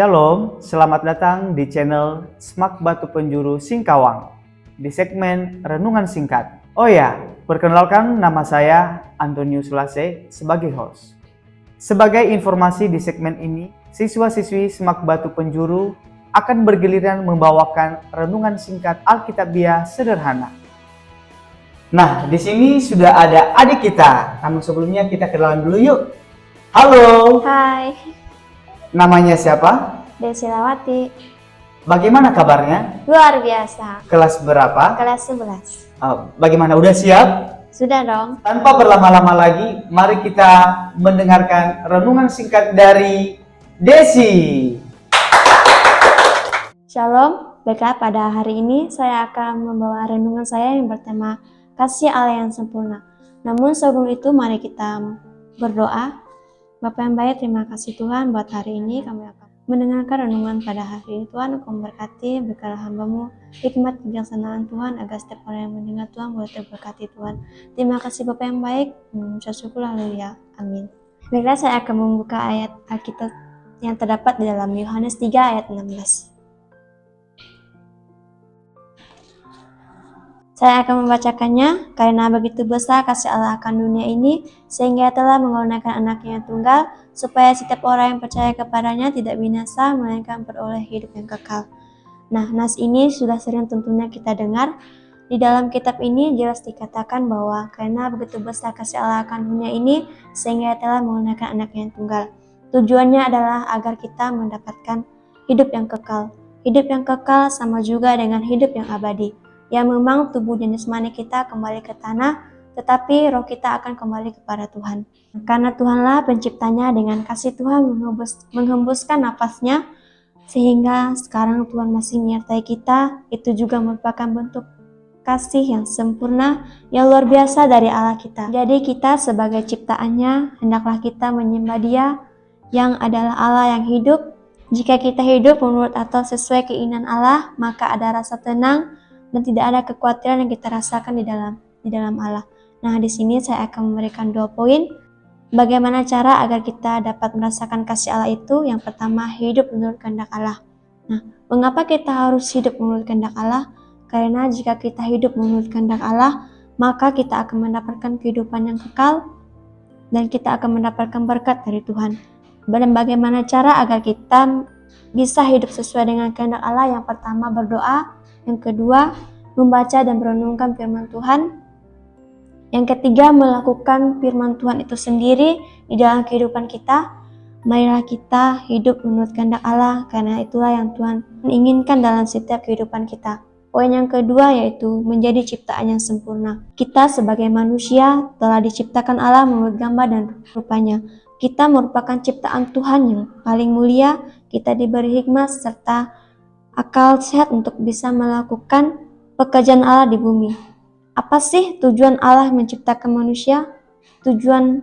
Shalom, selamat datang di channel Smak Batu Penjuru Singkawang di segmen Renungan Singkat. Oh ya, perkenalkan nama saya Antonius Lase sebagai host. Sebagai informasi di segmen ini, siswa-siswi Smak Batu Penjuru akan bergiliran membawakan renungan singkat Alkitabiah sederhana. Nah, di sini sudah ada adik kita. Namun sebelumnya kita kenalan dulu yuk. Halo. Hai, Namanya siapa? Desi Lawati. Bagaimana kabarnya? Luar biasa. Kelas berapa? Kelas 11. Bagaimana? Udah siap? Sudah dong. Tanpa berlama-lama lagi, mari kita mendengarkan renungan singkat dari Desi. Shalom, baiklah pada hari ini saya akan membawa renungan saya yang bertema Kasih Allah yang sempurna. Namun sebelum itu mari kita berdoa. Bapa yang baik, terima kasih Tuhan buat hari ini kami akan mendengarkan renungan pada hari ini. Tuhan, Engkau memberkati, berkala hamba-Mu hikmat kebijaksanaan Tuhan agar setiap orang yang mendengar Tuhan boleh terberkati Tuhan. Terima kasih Bapa yang baik, syukur haleluya, amin. Baiklah, saya akan membuka ayat Alkitab yang terdapat di dalam Yohanes 3 ayat 16. Saya akan membacakannya, karena begitu besar kasih Allah akan dunia ini, sehingga telah mengurniakan anaknya yang tunggal, supaya setiap orang yang percaya kepadanya tidak binasa, melainkan beroleh hidup yang kekal. Nah, nas ini sudah sering tentunya kita dengar. Di dalam kitab ini jelas dikatakan bahwa karena begitu besar kasih Allah akan dunia ini, sehingga telah mengurniakan anaknya yang tunggal. Tujuannya adalah agar kita mendapatkan hidup yang kekal. Hidup yang kekal sama juga dengan hidup yang abadi. Ya memang tubuh dan jasmani kita kembali ke tanah, tetapi roh kita akan kembali kepada Tuhan. Karena Tuhanlah penciptanya, dengan kasih Tuhan menghembuskan nafasnya, sehingga sekarang Tuhan masih menyertai kita. Itu juga merupakan bentuk kasih yang sempurna, yang luar biasa dari Allah kita. Jadi kita sebagai ciptaannya, hendaklah kita menyembah Dia yang adalah Allah yang hidup. Jika kita hidup menurut atau sesuai keinginan Allah, maka ada rasa tenang, dan tidak ada kekhawatiran yang kita rasakan di dalam Allah. Nah, di sini saya akan memberikan 2 poin bagaimana cara agar kita dapat merasakan kasih Allah itu. Yang pertama, hidup menurut kehendak Allah. Nah, mengapa kita harus hidup menurut kehendak Allah? Karena jika kita hidup menurut kehendak Allah, maka kita akan mendapatkan kehidupan yang kekal dan kita akan mendapatkan berkat dari Tuhan. Dan bagaimana cara agar kita bisa hidup sesuai dengan kehendak Allah? Yang pertama, berdoa. Yang kedua, membaca dan merenungkan firman Tuhan. Yang ketiga, melakukan firman Tuhan itu sendiri di dalam kehidupan kita. Marilah kita hidup menurut kehendak Allah, karena itulah yang Tuhan inginkan dalam setiap kehidupan kita. Poin yang kedua yaitu menjadi ciptaan yang sempurna. Kita sebagai manusia telah diciptakan Allah menurut gambar dan rupanya. Kita merupakan ciptaan Tuhan yang paling mulia. Kita diberi hikmat serta akal sehat untuk bisa melakukan pekerjaan Allah di bumi. Apa sih tujuan Allah menciptakan manusia? Tujuan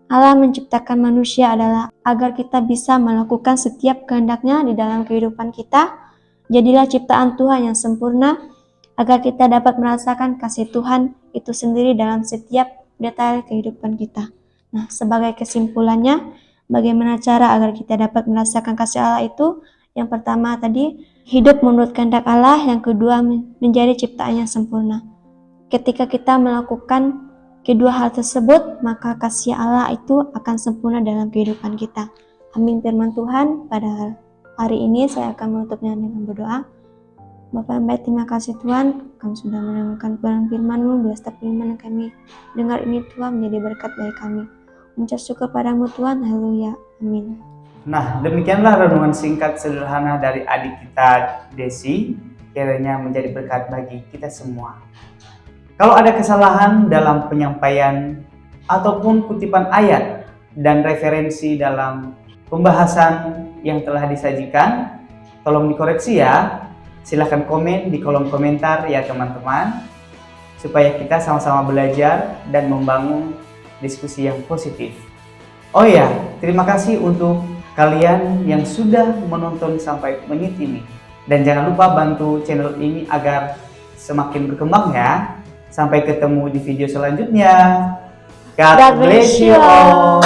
Allah menciptakan manusia adalah agar kita bisa melakukan setiap kehendaknya di dalam kehidupan kita. Jadilah ciptaan Tuhan yang sempurna, agar kita dapat merasakan kasih Tuhan itu sendiri dalam setiap detail kehidupan kita. Nah, sebagai kesimpulannya, bagaimana cara agar kita dapat merasakan kasih Allah itu? Yang pertama tadi, hidup menurut kehendak Allah. Yang kedua, menjadi ciptaan yang sempurna. Ketika kita melakukan kedua hal tersebut, maka kasih Allah itu akan sempurna dalam kehidupan kita. Amin firman Tuhan. Pada hari ini saya akan menutupnya dengan berdoa. Bapa yang baik, terima kasih Tuhan, kami sudah mendengarkan firman-Mu. Bila setiap firman yang kami dengar ini Tuhan menjadi berkat bagi kami. Mengucap syukur padamu Tuhan, haleluya, amin. Nah, demikianlah renungan singkat sederhana dari adik kita Desi, kiranya menjadi berkat bagi kita semua. Kalau ada kesalahan dalam penyampaian ataupun kutipan ayat dan referensi dalam pembahasan yang telah disajikan, tolong dikoreksi ya. Silahkan komen di kolom komentar ya teman-teman, supaya kita sama-sama belajar dan membangun diskusi yang positif. Oh ya, terima kasih untuk kalian yang sudah menonton sampai menit ini. Dan jangan lupa bantu channel ini agar semakin berkembang ya. Sampai ketemu di video selanjutnya. God bless you all.